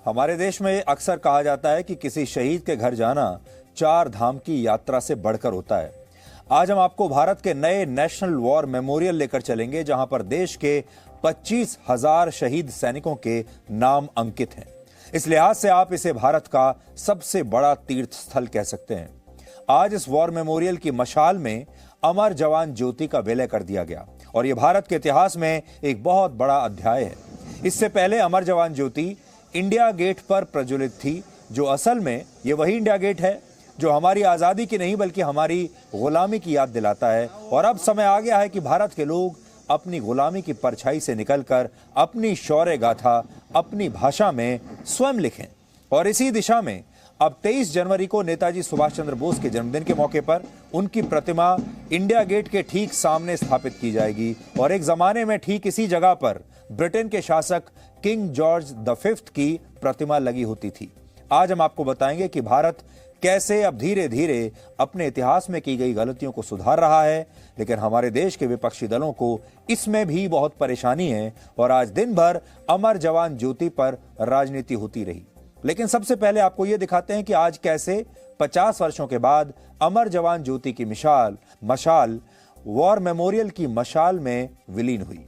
हमारे देश में अक्सर कहा जाता है कि किसी शहीद के घर जाना 4 धाम की यात्रा से बढ़कर होता है। आज हम आपको भारत के नए नेशनल वॉर मेमोरियल लेकर चलेंगे, जहां पर देश के 25,000 शहीद सैनिकों के नाम अंकित हैं। इस लिहाज से आप इसे भारत का सबसे बड़ा तीर्थ स्थल कह सकते हैं। आज इस वॉर मेमोरियल की मशाल में अमर जवान ज्योति का विलय कर दिया गया और यह भारत के इतिहास में एक बहुत बड़ा अध्याय है। इससे पहले अमर जवान ज्योति इंडिया गेट पर प्रज्वलित थी, जो असल में ये वही इंडिया गेट है जो हमारी आजादी की नहीं बल्कि हमारी गुलामी की याद दिलाता है। और अब समय आ गया है कि भारत के लोग अपनी गुलामी की परछाई से निकलकर अपनी शौर्य गाथा अपनी भाषा में स्वयं लिखें। और इसी दिशा में अब 23 जनवरी को नेताजी सुभाष चंद्र बोस के जन्मदिन के मौके पर उनकी प्रतिमा इंडिया गेट के ठीक सामने स्थापित की जाएगी। और एक जमाने में ठीक इसी जगह पर ब्रिटेन के शासक किंग जॉर्ज V की प्रतिमा लगी होती थी। आज हम आपको बताएंगे कि भारत कैसे अब धीरे धीरे अपने इतिहास में की गई गलतियों को सुधार रहा है, लेकिन हमारे देश के विपक्षी दलों को इसमें भी बहुत परेशानी है और आज दिन भर अमर जवान ज्योति पर राजनीति होती रही। लेकिन सबसे पहले आपको यह दिखाते हैं कि आज कैसे 50 वर्षों के बाद अमर जवान ज्योति की मशाल वॉर मेमोरियल की मशाल में विलीन हुई।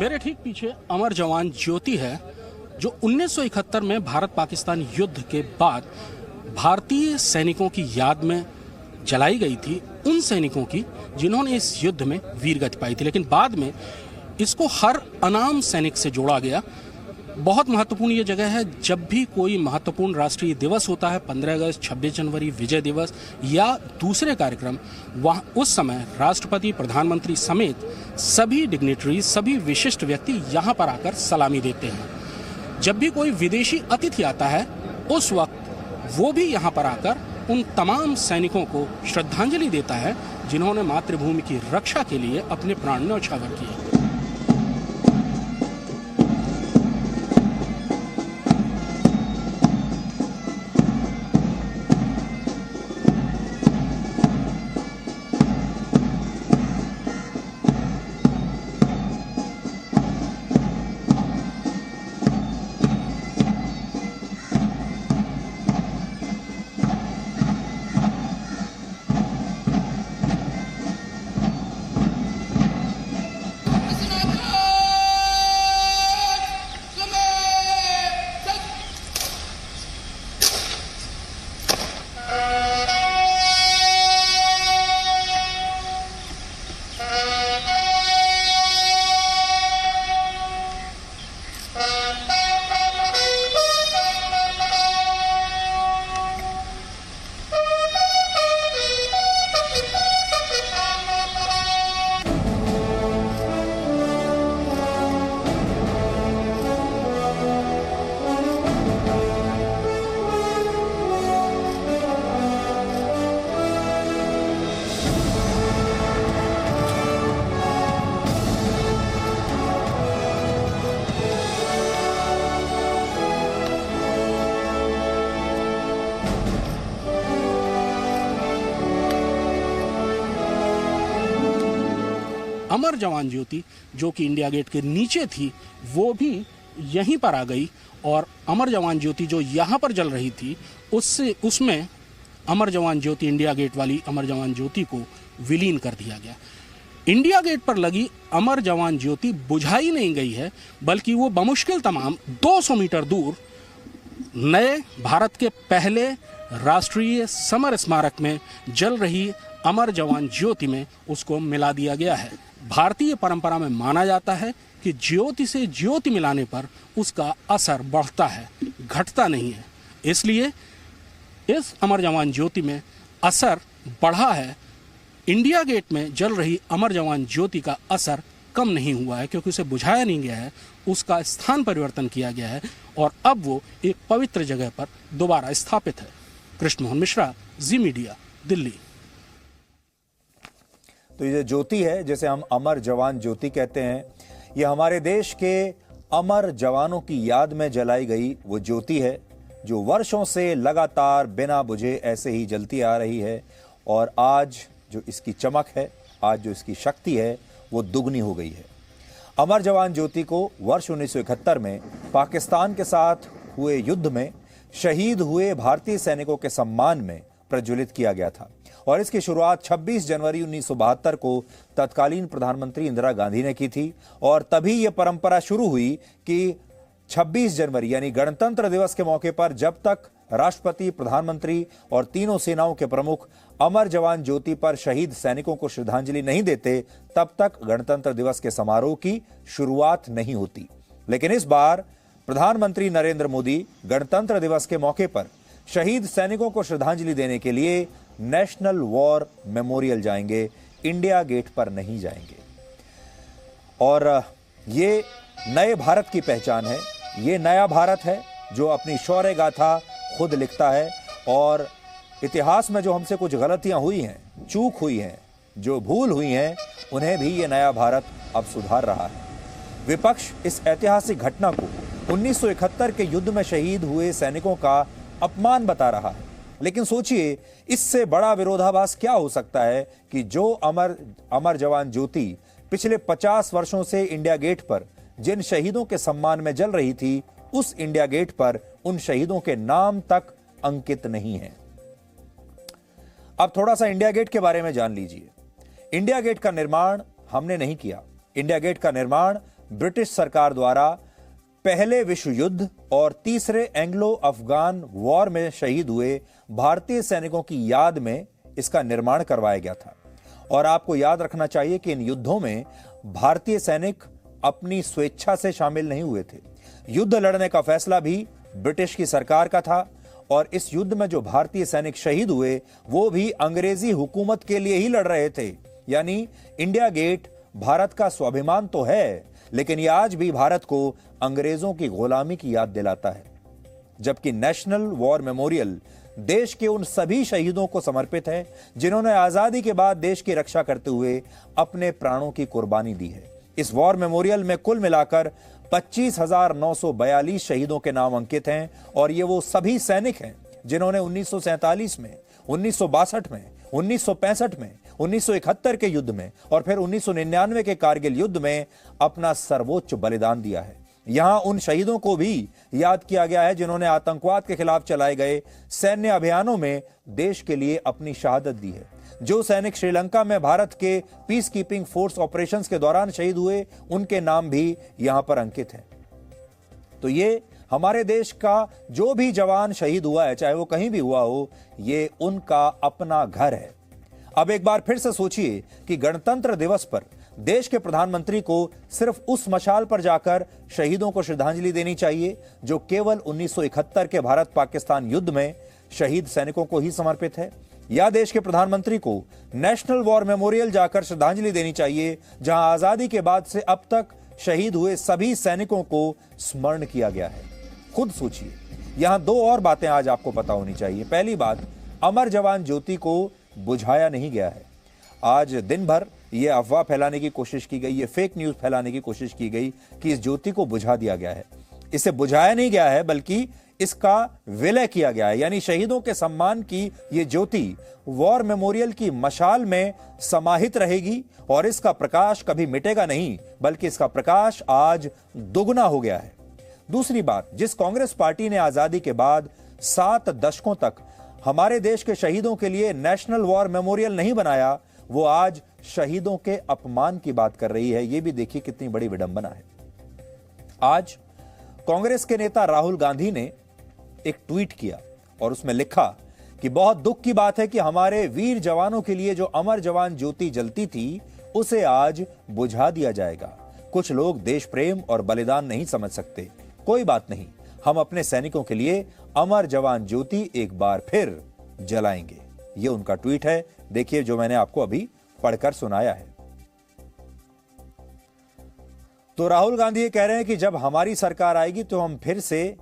मेरे ठीक पीछे अमर जवान ज्योति है, जो 1971 में भारत पाकिस्तान युद्ध के बाद भारतीय सैनिकों की याद में जलाई गई थी, उन सैनिकों की जिन्होंने इस युद्ध में वीरगति पाई थी। लेकिन बाद में इसको हर अनाम सैनिक से जोड़ा गया। बहुत महत्वपूर्ण ये जगह है। जब भी कोई महत्वपूर्ण राष्ट्रीय दिवस होता है, 15 अगस्त, 26 जनवरी, विजय दिवस या दूसरे कार्यक्रम, वहाँ उस समय राष्ट्रपति, प्रधानमंत्री समेत सभी डिग्निटरीज, सभी विशिष्ट व्यक्ति यहाँ पर आकर सलामी देते हैं। जब भी कोई विदेशी अतिथि आता है, उस वक्त वो भी यहाँ पर आकर उन तमाम सैनिकों को श्रद्धांजलि देता है जिन्होंने मातृभूमि की रक्षा के लिए अपने प्राण न्यौछावर किए। अमर जवान ज्योति जो कि इंडिया गेट के नीचे थी, वो भी यहीं पर आ गई और अमर जवान ज्योति जो यहाँ पर जल रही थी, उसमें अमर जवान ज्योति, इंडिया गेट वाली अमर जवान ज्योति को विलीन कर दिया गया। इंडिया गेट पर लगी अमर जवान ज्योति बुझाई नहीं गई है, बल्कि वो बमुश्किल तमाम 200 मीटर दूर नए भारत के पहले राष्ट्रीय समर स्मारक में जल रही अमर जवान ज्योति में उसको मिला दिया गया है। भारतीय परंपरा में माना जाता है कि ज्योति से ज्योति मिलाने पर उसका असर बढ़ता है, घटता नहीं है। इसलिए इस अमर जवान ज्योति में असर बढ़ा है। इंडिया गेट में जल रही अमर जवान ज्योति का असर कम नहीं हुआ है, क्योंकि उसे बुझाया नहीं गया है, उसका स्थान परिवर्तन किया गया है और अब वो एक पवित्र जगह पर दोबारा स्थापित है। कृष्ण मोहन मिश्रा, जी मीडिया, दिल्ली। तो ये ज्योति है, जैसे हम अमर जवान ज्योति कहते हैं, ये हमारे देश के अमर जवानों की याद में जलाई गई वो ज्योति है जो वर्षों से लगातार बिना बुझे ऐसे ही जलती आ रही है। और आज जो इसकी चमक है, आज जो इसकी शक्ति है, वो दुगनी हो गई है। अमर जवान ज्योति को वर्ष 1971 में पाकिस्तान के साथ हुए युद्ध में शहीद हुए भारतीय सैनिकों के सम्मान में प्रज्वलित किया गया था और इसकी शुरुआत 26 जनवरी 1972 को तत्कालीन प्रधानमंत्री इंदिरा गांधी ने की थी। और तभी यह परंपरा शुरू हुई कि 26 जनवरी यानी गणतंत्र दिवस के मौके पर जब तक राष्ट्रपति, प्रधानमंत्री और तीनों सेनाओं के प्रमुख अमर जवान ज्योति पर शहीद सैनिकों को श्रद्धांजलि नहीं देते, तब तक गणतंत्र दिवस के समारोह की शुरुआत नहीं होती। लेकिन इस बार प्रधानमंत्री नरेंद्र मोदी गणतंत्र दिवस के मौके पर शहीद सैनिकों को श्रद्धांजलि देने के लिए नेशनल वॉर मेमोरियल जाएंगे, इंडिया गेट पर नहीं जाएंगे। और ये नए भारत की पहचान है, ये नया भारत है जो अपनी शौर्य गाथा खुद लिखता है। और इतिहास में जो हमसे कुछ गलतियां हुई हैं, चूक हुई हैं, जो भूल हुई हैं, उन्हें भी ये नया भारत अब सुधार रहा है। विपक्ष इस ऐतिहासिक घटना को 1971 के युद्ध में शहीद हुए सैनिकों का अपमान बता रहा है। लेकिन सोचिए, इससे बड़ा विरोधाभास क्या हो सकता है कि जो अमर जवान ज्योति पिछले 50 वर्षों से इंडिया गेट पर जिन शहीदों के सम्मान में जल रही थी, उस इंडिया गेट पर उन शहीदों के नाम तक अंकित नहीं है। अब थोड़ा सा इंडिया गेट के बारे में जान लीजिए। इंडिया गेट का निर्माण हमने नहीं किया। इंडिया गेट का निर्माण ब्रिटिश सरकार द्वारा पहले विश्व युद्ध और तीसरे एंग्लो अफगान वॉर में शहीद हुए भारतीय सैनिकों की याद में इसका निर्माण करवाया गया था। और आपको याद रखना चाहिए कि इन युद्धों में भारतीय सैनिक अपनी स्वेच्छा से शामिल नहीं हुए थे। युद्ध लड़ने का फैसला भी ब्रिटिश की सरकार का था और इस युद्ध में जो भारतीय सैनिक शहीद हुए वो भी अंग्रेजी हुकूमत के लिए ही लड़ रहे थे। यानी इंडिया गेट भारत का स्वाभिमान तो है, लेकिन यह आज भी भारत को अंग्रेजों की गुलामी की याद दिलाता है। जबकि नेशनल वॉर मेमोरियल देश के उन सभी शहीदों को समर्पित है जिन्होंने आजादी के बाद देश की रक्षा करते हुए अपने प्राणों की कुर्बानी दी है। इस वॉर मेमोरियल में कुल मिलाकर 25,942 शहीदों के नाम अंकित हैं और ये वो सभी सैनिक हैं जिन्होंने 1947 में, 1962 में, 1965 में, 1971 के युद्ध में और फिर 1999 के कारगिल युद्ध में अपना सर्वोच्च बलिदान दिया है। यहां उन शहीदों को भी याद किया गया है जिन्होंने आतंकवाद के खिलाफ चलाए गए सैन्य अभियानों में देश के लिए अपनी शहादत दी है। जो सैनिक श्रीलंका में भारत के पीस कीपिंग फोर्स ऑपरेशंस के दौरान शहीद हुए, उनके नाम भी यहां पर अंकित हैं। तो ये हमारे देश का जो भी जवान शहीद हुआ है, चाहे वो कहीं भी हुआ हो, ये उनका अपना घर है। अब एक बार फिर से सोचिए कि गणतंत्र दिवस पर देश के प्रधानमंत्री को सिर्फ उस मशाल पर जाकर शहीदों को श्रद्धांजलि देनी चाहिए जो केवल 1971 के भारत पाकिस्तान युद्ध में शहीद सैनिकों को ही समर्पित है, या देश के प्रधानमंत्री को नेशनल वॉर मेमोरियल जाकर श्रद्धांजलि देनी चाहिए जहां आजादी के बाद से अब तक शहीद हुए सभी सैनिकों को स्मरण किया गया है। खुद सोचिए। यहां दो और बातें आज आपको पता होनी चाहिए। पहली बात, अमर जवान ज्योति को बुझाया नहीं गया है। आज दिन भर यह अफवाह फैलाने की कोशिश की गई, ये फेक न्यूज फैलाने की कोशिश की गई कि इस ज्योति को बुझा दिया गया है। इसे बुझाया नहीं गया है, बल्कि इसका विलय किया गया है। यानी शहीदों के सम्मान की ये ज्योति वॉर मेमोरियल की मशाल में समाहित रहेगी और इसका प्रकाश कभी मिटेगा नहीं, बल्कि इसका प्रकाश आज दुगना हो गया है। दूसरी बात, जिस कांग्रेस पार्टी ने आजादी के बाद 7 दशकों तक हमारे देश के शहीदों के लिए नेशनल वॉर मेमोरियल नहीं बनाया, वो आज शहीदों के अपमान की बात कर रही है। यह भी देखिए कितनी बड़ी विडंबना है। आज कांग्रेस के नेता राहुल गांधी ने एक ट्वीट किया और उसमें लिखा कि बहुत दुख की बात है कि हमारे वीर जवानों के लिए जो अमर जवान ज्योति जलती थी उसे आज बुझा दिया जाएगा। कुछ लोग देश प्रेम और बलिदान नहीं समझ सकते। कोई बात नहीं, हम अपने सैनिकों के लिए अमर जवान ज्योति एक बार फिर जलाएंगे। ये उनका ट्वीट है। देखिए, जो मैंने आपको अभी पढ़कर सुनाया है। तो राहुल गांधी ये कह रहे हैं कि जब हमारी सरकार आएगी तो हम फिर से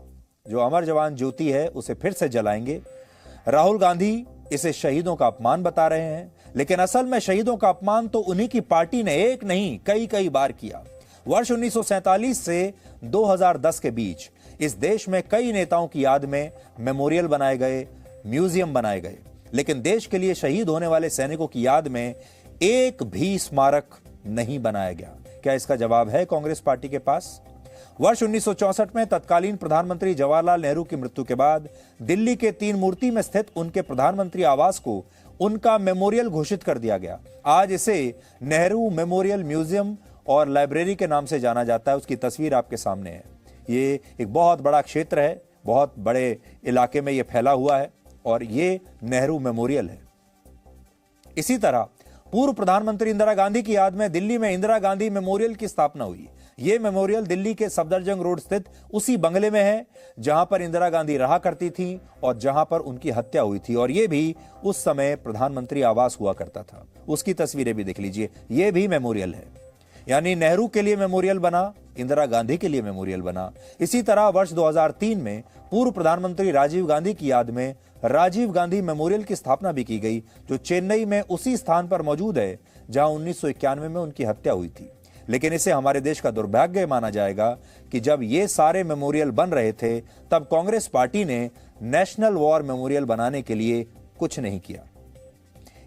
जो अमर जवान ज्योति है उसे फिर से जलाएंगे। राहुल गांधी इसे शहीदों का अपमान बता रहे हैं, लेकिन असल में शहीदों का अपमान तो उन्हीं की पार्टी ने एक नहीं कई बार किया। वर्ष 1947 से 2010 के बीच इस देश में कई नेताओं की याद में मेमोरियल बनाए गए, म्यूजियम बनाए गए, लेकिन देश के लिए शहीद होने वाले सैनिकों की याद में एक भी स्मारक नहीं बनाया गया। क्या इसका जवाब है कांग्रेस पार्टी के पास? वर्ष 1964 में तत्कालीन प्रधानमंत्री जवाहरलाल नेहरू की मृत्यु के बाद दिल्ली के तीन मूर्ति में स्थित उनके प्रधानमंत्री आवास को उनका मेमोरियल घोषित कर दिया गया। आज इसे नेहरू मेमोरियल म्यूजियम और लाइब्रेरी के नाम से जाना जाता है। उसकी तस्वीर आपके सामने है। ये एक बहुत बड़ा क्षेत्र है, बहुत बड़े इलाके में ये फैला हुआ है और ये नेहरू मेमोरियल है। इसी तरह पूर्व प्रधानमंत्री इंदिरा गांधी की याद में दिल्ली में इंदिरा गांधी मेमोरियल की स्थापना हुई। यह मेमोरियल दिल्ली के सफदरजंग रोड स्थित उसी बंगले में है जहां पर इंदिरा गांधी रहा करती थी और जहां पर उनकी हत्या हुई थी, और यह भी उस समय प्रधानमंत्री आवास हुआ करता था। उसकी तस्वीरें भी देख लीजिए, यह भी मेमोरियल है। यानी नेहरू के लिए मेमोरियल बना, इंदिरा गांधी के लिए मेमोरियल बना। इसी तरह वर्ष 2003 में पूर्व प्रधानमंत्री राजीव गांधी की याद में राजीव गांधी मेमोरियल की स्थापना भी की गई, जो चेन्नई में उसी स्थान पर मौजूद है जहां 1991 में उनकी हत्या हुई थी। लेकिन इसे हमारे देश का दुर्भाग्य माना जाएगा कि जब ये सारे मेमोरियल बन रहे थे तब कांग्रेस पार्टी ने नेशनल वॉर मेमोरियल बनाने के लिए कुछ नहीं किया।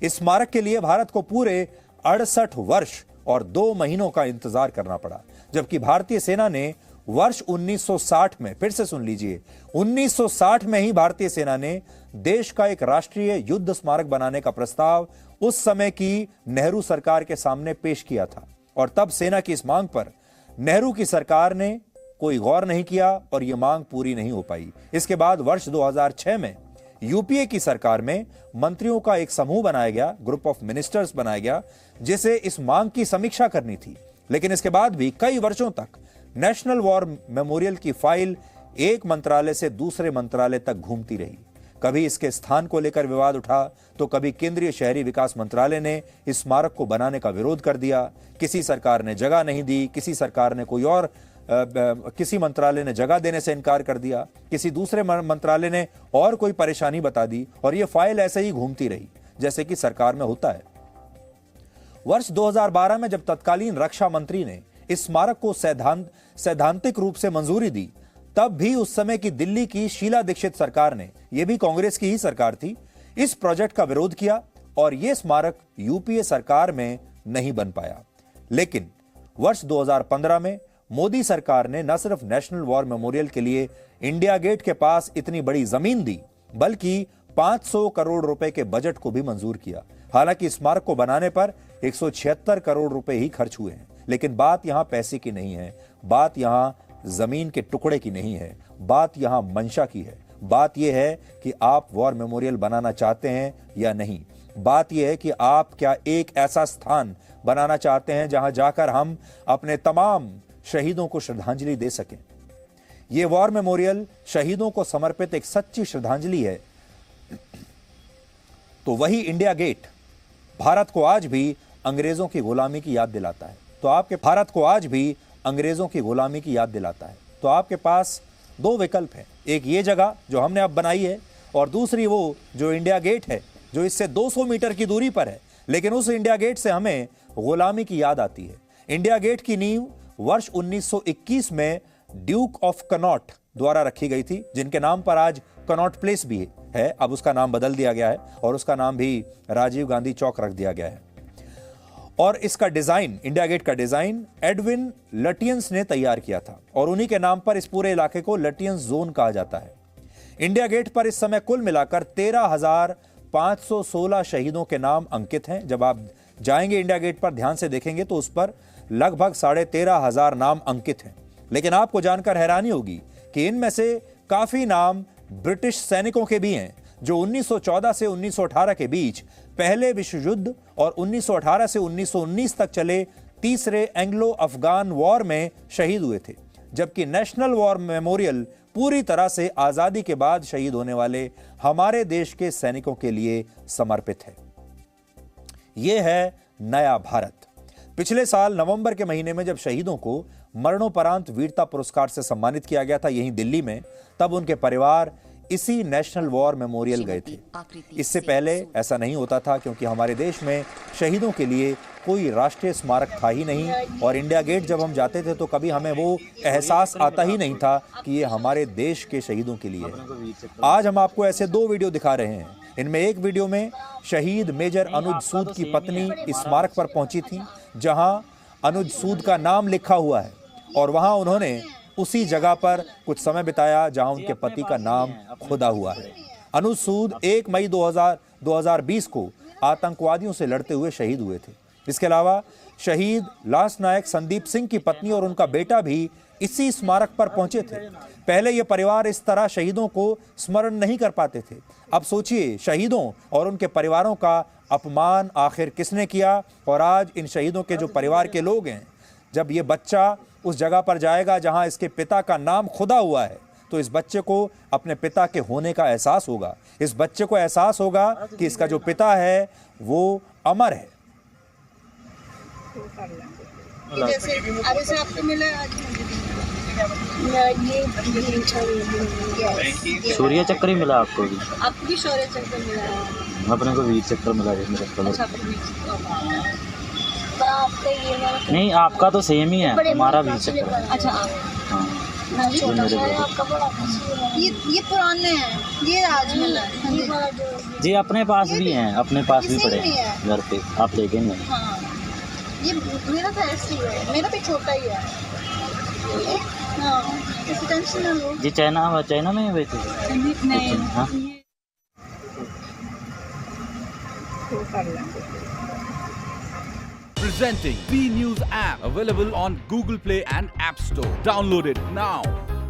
इस स्मारक के लिए भारत को पूरे 68 वर्ष और 2 महीनों का इंतजार करना पड़ा, जबकि भारतीय सेना ने वर्ष 1960 में, फिर से सुन लीजिए, 1960 में ही भारतीय सेना ने देश का एक राष्ट्रीय युद्ध स्मारक बनाने का प्रस्ताव उस समय की नेहरू सरकार के सामने पेश किया था। और तब सेना की इस मांग पर नेहरू की सरकार ने कोई गौर नहीं किया और यह मांग पूरी नहीं हो पाई। इसके बाद वर्ष 2006 में यूपीए की सरकार में मंत्रियों का एक समूह बनाया गया, ग्रुप ऑफ मिनिस्टर्स बनाया गया, जिसे इस मांग की समीक्षा करनी थी। लेकिन इसके बाद भी कई वर्षों तक नेशनल वॉर मेमोरियल की फाइल एक मंत्रालय से दूसरे मंत्रालय तक घूमती रही। कभी इसके स्थान को लेकर विवाद उठा तो कभी केंद्रीय शहरी विकास मंत्रालय ने इस स्मारक को बनाने का विरोध कर दिया। किसी सरकार ने जगह नहीं दी, किसी सरकार ने कोई और किसी मंत्रालय ने जगह देने से इनकार कर दिया, किसी दूसरे मंत्रालय ने और कोई परेशानी बता दी, और यह फाइल ऐसे ही घूमती रही जैसे कि सरकार में होता है। वर्ष 2012 में जब तत्कालीन रक्षा मंत्री ने इस स्मारक को सैद्धांतिक रूप से मंजूरी दी, तब भी उस समय की दिल्ली की शीला दीक्षित सरकार ने, यह भी कांग्रेस की ही सरकार थी, इस प्रोजेक्ट का विरोध किया और यह स्मारक यूपीए सरकार में नहीं बन पाया। लेकिन वर्ष 2015 में मोदी सरकार ने न सिर्फ नेशनल वॉर मेमोरियल के लिए इंडिया गेट के पास इतनी बड़ी जमीन दी, बल्कि 500 करोड़ रुपए के बजट को भी मंजूर किया। हालांकि स्मारक को बनाने पर 176 करोड़ रुपए ही खर्च हुए हैं। लेकिन बात यहां पैसे की नहीं है, बात यहां जमीन के टुकड़े की नहीं है, बात यहां मंशा की है। बात यह है कि आप वॉर मेमोरियल बनाना चाहते हैं या नहीं। बात यह है कि आप क्या एक ऐसा स्थान बनाना चाहते हैं जहां जाकर हम अपने तमाम शहीदों को श्रद्धांजलि दे सकें। यह वॉर मेमोरियल शहीदों को समर्पित एक सच्ची श्रद्धांजलि है। तो वही इंडिया गेट भारत को आज भी अंग्रेजों की गुलामी की याद दिलाता है। तो आपके भारत को आज भी अंग्रेजों की गुलामी की याद दिलाता है। तो आपके पास 2 विकल्प हैं, एक ये जगह जो हमने अब बनाई है और दूसरी वो जो इंडिया गेट है, जो इससे 200 मीटर की दूरी पर है। लेकिन उस इंडिया गेट से हमें गुलामी की याद आती है। इंडिया गेट की नींव वर्ष 1921 में ड्यूक ऑफ कनॉट द्वारा रखी गई थी, जिनके नाम पर आज कनॉट प्लेस भी है। अब उसका नाम बदल दिया गया है और उसका नाम भी राजीव गांधी चौक रख दिया गया है। और इसका डिजाइन, इंडिया गेट का डिजाइन एडविन लटियंस ने तैयार किया था और उन्हीं के नाम पर इस पूरे इलाके को लटियंस जोन कहा जाता है। इंडिया गेट पर इस समय कुल मिलाकर 13,516 शहीदों के नाम अंकित हैं। जब आप जाएंगे इंडिया गेट पर, ध्यान से देखेंगे तो उस पर लगभग 13,500 नाम अंकित हैं। लेकिन आपको जानकर हैरानी होगी कि इनमें से काफी नाम ब्रिटिश सैनिकों के भी हैं, जो 1914 से 1918 के बीच पहले विश्व युद्ध और 1918 से 1919 तक चले तीसरे एंग्लो अफगान वॉर में शहीद हुए थे, जबकि नेशनल वॉर मेमोरियल पूरी तरह से आजादी के बाद शहीद होने वाले हमारे देश के सैनिकों के लिए समर्पित है। यह है नया भारत। पिछले साल नवंबर के महीने में जब शहीदों को मरणोपरांत वीरता पुरस्कार से सम्मानित किया गया था यहीं दिल्ली में, तब उनके परिवार इसी नेशनल वॉर मेमोरियल गए थे। इससे पहले ऐसा नहीं होता था क्योंकि हमारे देश में शहीदों के लिए कोई राष्ट्रीय स्मारक था ही नहीं, और इंडिया गेट जब हम जाते थे तो कभी हमें वो एहसास आता ही नहीं था कि ये हमारे देश के शहीदों के लिए है। आज हम आपको ऐसे 2 वीडियो दिखा रहे हैं। इनमें एक वीडियो में शहीद मेजर अनुज सूद की पत्नी इस स्मारक पर पहुंची थी जहां अनुज सूद का नाम लिखा हुआ है, और वहां उन्होंने उसी जगह पर कुछ समय बिताया जहां उनके पति का नाम खुदा हुआ है। अनुज सूद 1 मई 2020 को आतंकवादियों से लड़ते हुए शहीद हुए थे। इसके अलावा शहीद लांस नायक संदीप सिंह की पत्नी और उनका बेटा भी इसी स्मारक पर पहुंचे थे। पहले ये परिवार इस तरह शहीदों को स्मरण नहीं कर पाते थे। अब सोचिए, शहीदों और उनके परिवारों का अपमान आखिर किसने किया, और आज इन शहीदों के जो परिवार के लोग हैं, जब ये बच्चा उस जगह पर जाएगा जहां इसके पिता का नाम खुदा हुआ है, तो इस बच्चे को अपने पिता के होने का एहसास होगा। इस बच्चे को एहसास होगा कि इसका जो पिता है वो अमर है। जैसे अभी से आपको मिला ये शौर्य चक्र ही मिला आपको भी? आपको भी शौर्य चक्र मिला है? अपने को वीर चक्र मिला है मेरे को। अच्छा, आपको वीर चक्र। तो आपका ये वाला नहीं, आपका तो सेम ही है, हमारा वीर चक्र है। अच्छा, हाँ, छोटा सा है आपका, बड़ा ये पुराने हैं, ये आज मिला है जी। अपने पास भी हैं, अपने पास भी पड़े घर पे, आप देखेंगे। हाँ, ये मेरा तो ऐसे ही है, मेरा भी छोटा ही है। हाँ, किसी टेंशन ना लो जी। चाइना में बेचे नहीं। हाँ? Presenting B News app, available on Google Play and App Store. Download it now.